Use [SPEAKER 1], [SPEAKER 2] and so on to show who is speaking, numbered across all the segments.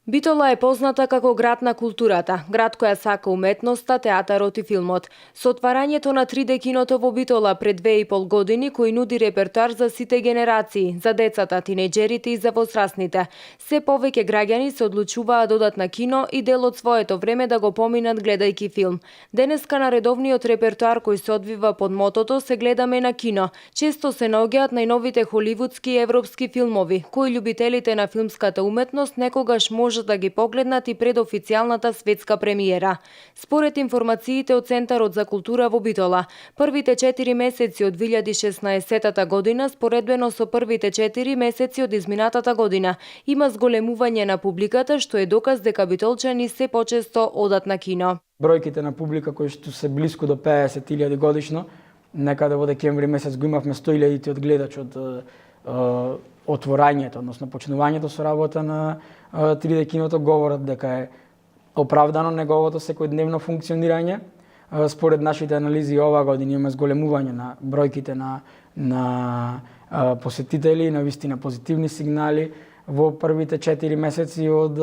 [SPEAKER 1] Битола е позната како град на културата, град која сака уметноста, театарот и филмот. Со отварањето на 3D киното во Битола пред 2,5 години, кој нуди репертоар за сите генерации, за децата, тинејџерите и за возрастните, се повеќе граѓани се одлучуваа да одат на кино и дел од своето време да го поминат гледајќи филм. Денеска на редовниот репертоар кој се одвива под мотото "Се гледаме на кино", често се наоѓаат најновите холивудски и европски филмови, кои љубителите на филмската уметност некогаш може да ги погледнат и пред официјалната светска премиера. Според информациите од Центарот за култура во Битола, првите 4 месеци од 2016 година споредбено со првите 4 месеци од изминатата година има зголемување на публиката, што е доказ дека битолчани се почесто одат на кино.
[SPEAKER 2] Бројките на публика кои што се блиску до 50.000 годишно, некаде во декември месец го имавме 100.000 од гледач од отворањето, односно почнувањето со работа на 3D киното, говорат дека е оправдано неговото секојдневно функционирање. Според нашите анализи оваа година има зголемување на бројките на посетители, на вистина позитивни сигнали во првите 4 месеци од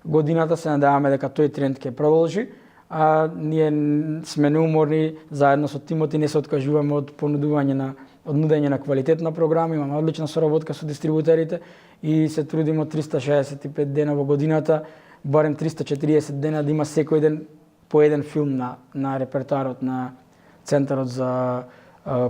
[SPEAKER 2] годината. Се надеваме дека тој тренд ќе продолжи. Ние сме неуморни, заедно со тимот и не се откажуваме од нудење на квалитетна програма, имаме одлична соработка со дистрибутерите и се трудиме од 365 дена во годината, барем 340 дена да има секој ден по еден филм на репертоарот на Центарот за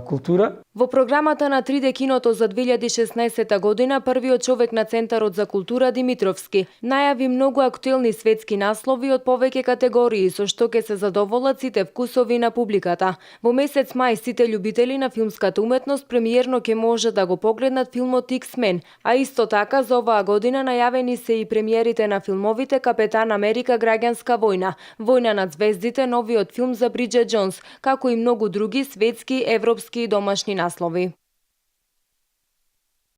[SPEAKER 2] култура.
[SPEAKER 1] Во програмата на 3D киното за 2016 година првиот човек на Центарот за култура Димитровски најави многу актуелни светски наслови од повеќе категории со што ќе се задоволат сите вкусови на публиката. Во месец мај сите љубители на филмската уметност премиерно ќе може да го погледнат филмот X-Men, а исто така за оваа година најавени се и премиерите на филмовите Капетан Америка граѓанска војна, Војна над звездите, новиот филм за Бриџет Џонс, како и многу други светски, европски и домашни наслови.